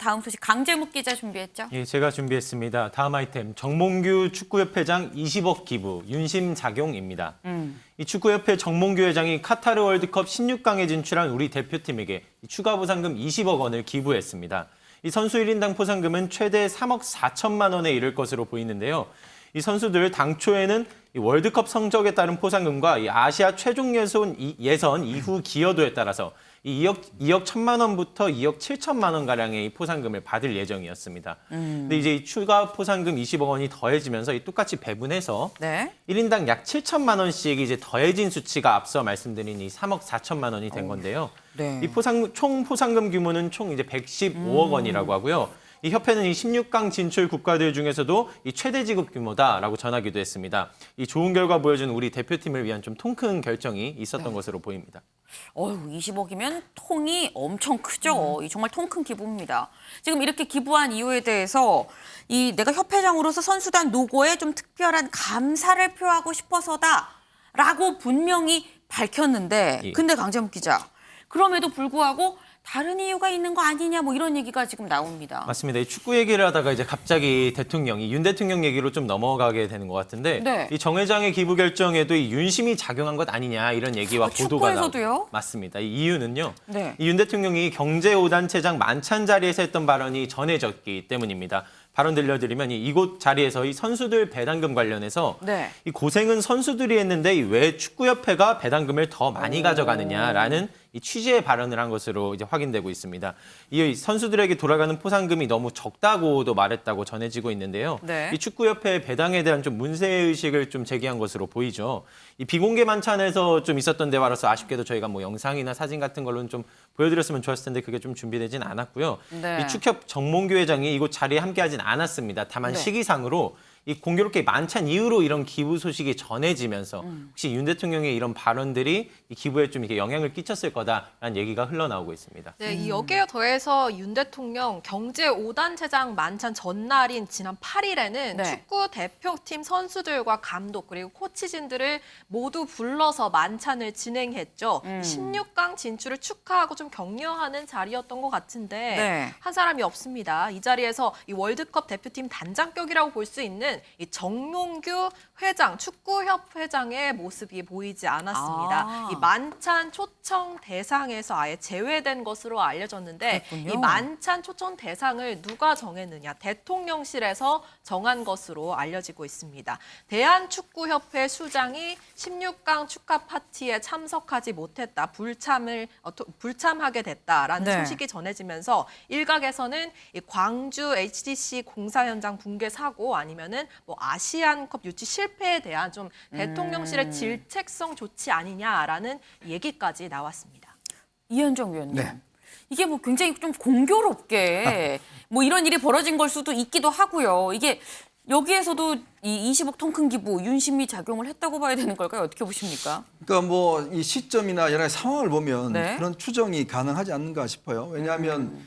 다음 소식 강재묵 기자 준비했죠? 예, 제가 준비했습니다. 다음 아이템, 정몽규 축구협회장 20억 기부, 윤심 작용입니다. 이 축구협회 정몽규 회장이 카타르 월드컵 16강에 진출한 우리 대표팀에게 추가 보상금 20억 원을 기부했습니다. 이 선수 1인당 포상금은 최대 3억 4천만 원에 이를 것으로 보이는데요. 이 선수들 당초에는 이 월드컵 성적에 따른 포상금과 이 아시아 최종 예선 이후 기여도에 따라서 이 2억 1천만 원부터 2억 7천만 원 가량의 이 포상금을 받을 예정이었습니다. 근데 이제 이 추가 포상금 20억 원이 더해지면서 이 똑같이 배분해서 네. 1인당 약 7천만 원씩 이제 더해진 수치가 앞서 말씀드린 이 3억 4천만 원이 된 건데요. 네. 이 총 포상금 규모는 총 이제 115억 원이라고 하고요. 이 협회는 이 16강 진출 국가들 중에서도 이 최대 지급 규모다라고 전하기도 했습니다. 이 좋은 결과 보여준 우리 대표팀을 위한 좀 통 큰 결정이 있었던 것으로 보입니다. 20억이면 통이 엄청 크죠. 이 정말 통 큰 기부입니다. 지금 이렇게 기부한 이유에 대해서 내가 협회장으로서 선수단 노고에 좀 특별한 감사를 표하고 싶어서다라고 분명히 밝혔는데 예. 근데 강재묵 기자, 그럼에도 불구하고 다른 이유가 있는 거 아니냐 뭐 이런 얘기가 지금 나옵니다. 맞습니다. 이 축구 얘기를 하다가 이제 갑자기 윤 대통령 얘기로 좀 넘어가게 되는 것 같은데 네. 이 정 회장의 기부 결정에도 이 윤심이 작용한 것 아니냐 이런 얘기와 보도가 축구에서도요? 나오고 맞습니다. 이 이유는요. 네. 이 윤 대통령이 경제 5단체장 만찬 자리에서 했던 발언이 전해졌기 때문입니다. 발언 들려드리면 이곳 자리에서 이 선수들 배당금 관련해서 네. 이 고생은 선수들이 했는데 왜 축구협회가 배당금을 더 많이 가져가느냐라는 이 취지의 발언을 한 것으로 이제 확인되고 있습니다. 이 선수들에게 돌아가는 포상금이 너무 적다고도 말했다고 전해지고 있는데요. 네. 이 축구협회 배당에 대한 좀 문제 의식을 좀 제기한 것으로 보이죠. 이 비공개 만찬에서 좀 있었던 대화라서 아쉽게도 저희가 뭐 영상이나 사진 같은 걸로는 좀 보여드렸으면 좋았을 텐데 그게 좀 준비되진 않았고요. 네. 이 축협 정몽규 회장이 이곳 자리에 함께하진 않았습니다. 다만 네. 시기상으로 이 공교롭게 만찬 이후로 이런 기부 소식이 전해지면서 혹시 윤 대통령의 이런 발언들이 이 기부에 좀 이렇게 영향을 끼쳤을 거다라는 얘기가 흘러나오고 있습니다. 네, 이 여기에 더해서 윤 대통령 경제 5단체장 만찬 전날인 지난 8일에는 네. 축구 대표팀 선수들과 감독 그리고 코치진들을 모두 불러서 만찬을 진행했죠. 16강 진출을 축하하고 좀 격려하는 자리였던 것 같은데 네. 한 사람이 없습니다. 이 자리에서 이 월드컵 대표팀 단장격이라고 볼 수 있는 이 정몽규 회장, 축구협 회장의 모습이 보이지 않았습니다. 이 만찬 초청 대상에서 아예 제외된 것으로 알려졌는데 그랬군요. 이 만찬 초청 대상을 누가 정했느냐? 대통령실에서 정한 것으로 알려지고 있습니다. 대한축구협회 수장이 16강 축하 파티에 참석하지 못했다, 불참하게 됐다라는 네. 소식이 전해지면서 일각에서는 이 광주 HDC 공사 현장 붕괴 사고 아니면은 뭐 아시안컵 유치 실패에 대한 좀 대통령실의 질책성 조치 아니냐라는 얘기까지 나왔습니다. 이현정 위원님. 네. 이게 뭐 굉장히 좀 공교롭게 뭐 이런 일이 벌어진 걸 수도 있기도 하고요. 이게 여기에서도 이 20억 통 큰 기부 윤심이 작용을 했다고 봐야 되는 걸까요? 어떻게 보십니까? 그러니까 뭐 이 시점이나 여러 가지 상황을 보면 네. 그런 추정이 가능하지 않는가 싶어요. 왜냐하면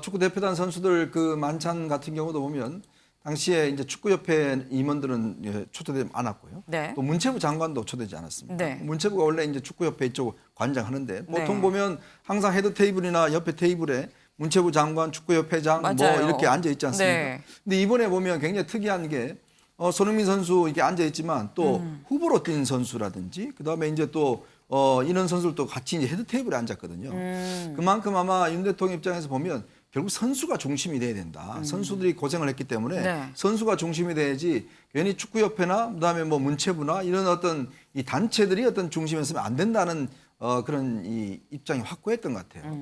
축구 대표단 선수들 그 만찬 같은 경우도 보면 당시에 이제 축구협회 임원들은 초대되지 않았고요. 네. 또 문체부 장관도 초대되지 않았습니다. 네. 문체부가 원래 이제 축구협회 이쪽 관장하는데 보통 네. 보면 항상 헤드 테이블이나 옆에 테이블에 문체부 장관, 축구협회장 뭐 맞아요. 이렇게 앉아 있지 않습니까? 네. 근데 이번에 보면 굉장히 특이한 게 손흥민 선수 이렇게 앉아 있지만 또 후보로 뛴 선수라든지 그다음에 이제 또 이런 선수들도 같이 이제 헤드 테이블에 앉았거든요. 그만큼 아마 윤 대통령 입장에서 보면 결국 선수가 중심이 돼야 된다. 선수들이 고생을 했기 때문에 네. 선수가 중심이 돼야지 괜히 축구협회나 그다음에 뭐 문체부나 이런 어떤 이 단체들이 어떤 중심에 서면 안 된다는 그런 이 입장이 확고했던 것 같아요.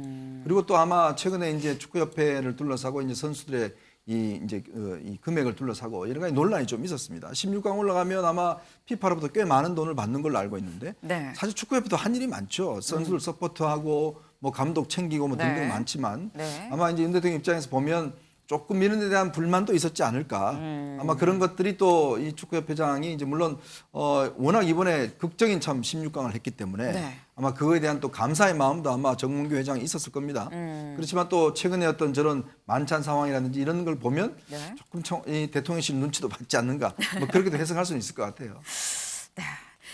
그리고 또 아마 최근에 이제 축구협회를 둘러싸고 이제 선수들의 이 금액을 둘러싸고 여러 가지 논란이 좀 있었습니다. 16강 올라가면 아마 피파로부터 꽤 많은 돈을 받는 걸로 알고 있는데 네. 사실 축구협회도 한 일이 많죠. 선수들 서포트하고 뭐 감독 챙기고 뭐 등등 네. 많지만 네. 아마 이제 윤 대통령 입장에서 보면 조금 이런 데 대한 불만도 있었지 않을까. 아마 그런 것들이 또 이 축구협회장이 이제 물론 워낙 이번에 극적인 참 16강을 했기 때문에 네. 아마 그거에 대한 또 감사의 마음도 아마 정몽규 회장이 있었을 겁니다. 그렇지만 또 최근에 어떤 저런 만찬 상황이라든지 이런 걸 보면 네. 조금 이 대통령실 눈치도 받지 않는가. 뭐 그렇게도 해석할 수는 있을 것 같아요. 네.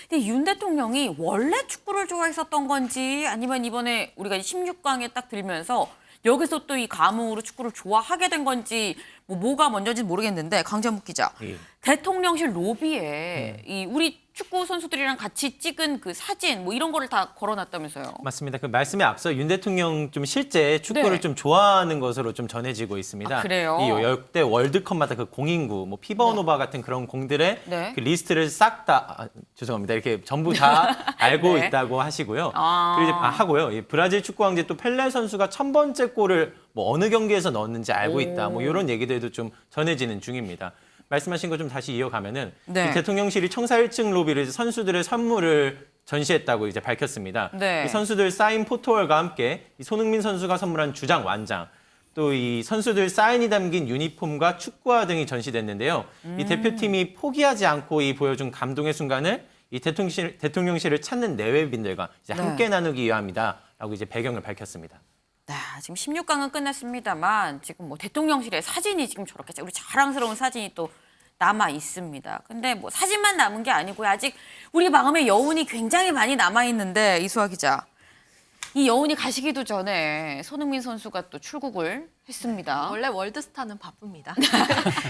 근데 윤 대통령이 원래 축구를 좋아했었던 건지 아니면 이번에 우리가 16강에 딱 들면서 여기서 또 이 감흥으로 축구를 좋아하게 된 건지 뭐가 먼저인지는 모르겠는데 강재묵 기자, 예. 대통령실 로비에 이 우리 축구 선수들이랑 같이 찍은 그 사진 뭐 이런 거를 다 걸어놨다면서요. 맞습니다. 그 말씀에 앞서 윤 대통령 좀 실제 축구를 네. 좀 좋아하는 것으로 좀 전해지고 있습니다. 아, 그래요? 이 역대 월드컵마다 그 공인구, 뭐 피버노바 같은 그런 공들의 네. 그 리스트를 싹 다 죄송합니다. 이렇게 전부 다 알고 네. 있다고 하시고요. 아. 그리고 이제 하고요. 이 브라질 축구 왕제 또 펠레 선수가 1000번째 골을 뭐 어느 경기에서 넣었는지 알고 있다. 뭐 이런 얘기들도 좀 전해지는 중입니다. 말씀하신 거 좀 다시 이어가면은 네. 이 대통령실이 청사 1층 로비를 선수들의 선물을 전시했다고 이제 밝혔습니다. 네. 이 선수들 사인 포토월과 함께 이 손흥민 선수가 선물한 주장 완장, 또 이 선수들 사인이 담긴 유니폼과 축구화 등이 전시됐는데요. 이 대표팀이 포기하지 않고 이 보여준 감동의 순간을 이 대통령실을 찾는 내외빈들과 이제 네. 함께 나누기 위함이다라고 이제 배경을 밝혔습니다. 네, 지금 16강은 끝났습니다만 지금 뭐 대통령실에 사진이 지금 저렇게 우리 자랑스러운 사진이 또 남아 있습니다. 근데 뭐 사진만 남은 게 아니고요. 아직 우리 마음에 여운이 굉장히 많이 남아 있는데 이수아 기자, 이 여운이 가시기도 전에 손흥민 선수가 또 출국을 했습니다. 원래 월드스타는 바쁩니다.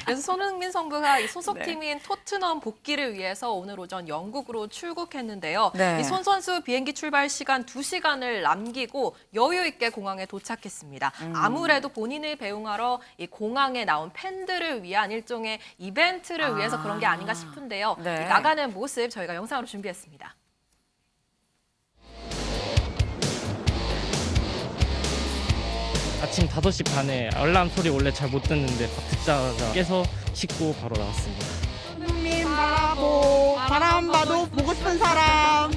그래서 손흥민 선수가 이 소속팀인 토트넘 복귀를 위해서 오늘 오전 영국으로 출국했는데요. 네. 이 손 선수 비행기 출발 시간 2시간을 남기고 여유 있게 공항에 도착했습니다. 아무래도 본인을 배웅하러 이 공항에 나온 팬들을 위한 일종의 이벤트를 위해서 그런 게 아닌가 싶은데요. 네. 이 나가는 모습 저희가 영상으로 준비했습니다. 아침 5시 반에 알람 소리 원래 잘 못 듣는데 밥 듣자마자 깨서 씻고 바로 나왔습니다. 손흥민 바람 봐도 보고 싶은 사람.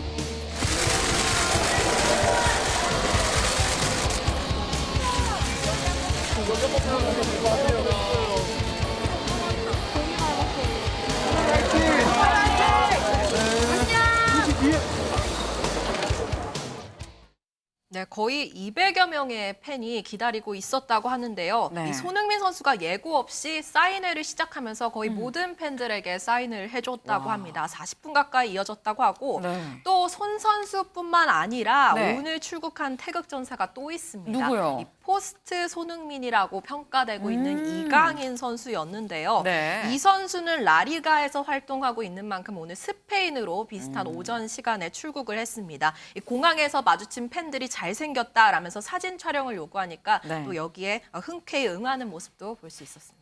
네, 거의 200여 명의 팬이 기다리고 있었다고 하는데요. 네. 이 손흥민 선수가 예고 없이 사인회를 시작하면서 거의 모든 팬들에게 사인을 해줬다고 합니다. 40분 가까이 이어졌다고 하고 네. 또 손 선수뿐만 아니라 네. 오늘 출국한 태극전사가 또 있습니다. 누구요? 이 포스트 손흥민이라고 평가되고 있는 이강인 선수였는데요. 네. 이 선수는 라리가에서 활동하고 있는 만큼 오늘 스페인으로 비슷한 오전 시간에 출국을 했습니다. 이 공항에서 마주친 팬들이 잘생겼다라면서 사진 촬영을 요구하니까 네. 또 여기에 흔쾌히 응하는 모습도 볼 수 있었습니다.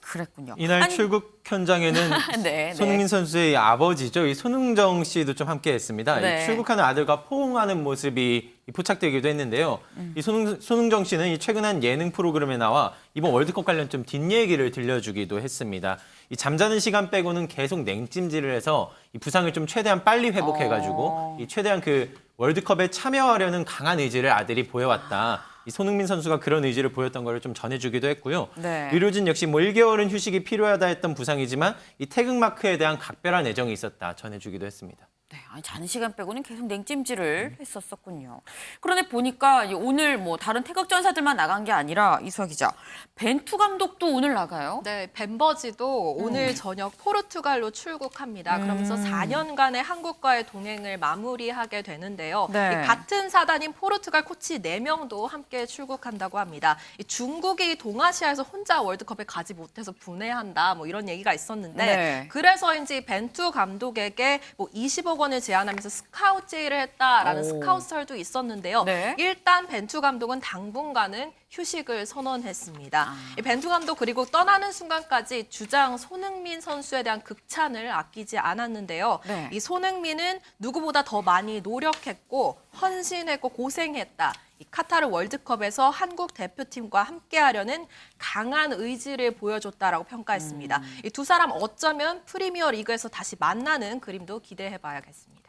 그랬군요. 이날 아니, 출국 현장에는 네, 손흥민 선수의 아버지죠. 이 손흥정 씨도 좀 함께했습니다. 네. 이 출국하는 아들과 포옹하는 모습이 포착되기도 했는데요. 이 손흥정 씨는 이 최근 한 예능 프로그램에 나와 이번 월드컵 관련 좀 뒷얘기를 들려주기도 했습니다. 이 잠자는 시간 빼고는 계속 냉찜질을 해서 이 부상을 좀 최대한 빨리 회복해가지고 이 최대한 그 월드컵에 참여하려는 강한 의지를 아들이 보여왔다. 이 손흥민 선수가 그런 의지를 보였던 걸 좀 전해주기도 했고요. 네. 의료진 역시 뭐 1개월은 휴식이 필요하다 했던 부상이지만 이 태극마크에 대한 각별한 애정이 있었다 전해주기도 했습니다. 네, 아니 자는 시간 빼고는 계속 냉찜질을 했었었군요. 그런데 보니까 오늘 뭐 다른 태극전사들만 나간 게 아니라 이수아 기자, 벤투 감독도 오늘 나가요? 네, 벤버지도 오늘 저녁 포르투갈로 출국합니다. 그러면서 4년간의 한국과의 동행을 마무리하게 되는데요. 네. 이 같은 사단인 포르투갈 코치 4명도 함께 출국한다고 합니다. 이 중국이 동아시아에서 혼자 월드컵에 가지 못해서 분해한다, 뭐 이런 얘기가 있었는데 네. 그래서인지 벤투 감독에게 뭐 20억 원을 제안하면서 스카우트 제의를 했다라는 오. 스카우트설도 있었는데요. 네. 일단 벤투 감독은 당분간은 휴식을 선언했습니다. 아. 이 벤투 감독 그리고 떠나는 순간까지 주장 손흥민 선수에 대한 극찬을 아끼지 않았는데요. 네. 이 손흥민은 누구보다 더 많이 노력했고 헌신했고 고생했다. 이 카타르 월드컵에서 한국 대표팀과 함께하려는 강한 의지를 보여줬다라고 평가했습니다. 이 두 사람 어쩌면 프리미어 리그에서 다시 만나는 그림도 기대해봐야겠습니다.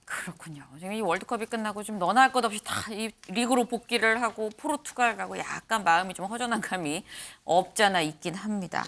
그렇군요. 지금 이 월드컵이 끝나고 좀 너나 할 것 없이 다 이 리그로 복귀를 하고 포르투갈 가고 약간 마음이 좀 허전한 감이 없지 않아 있긴 합니다.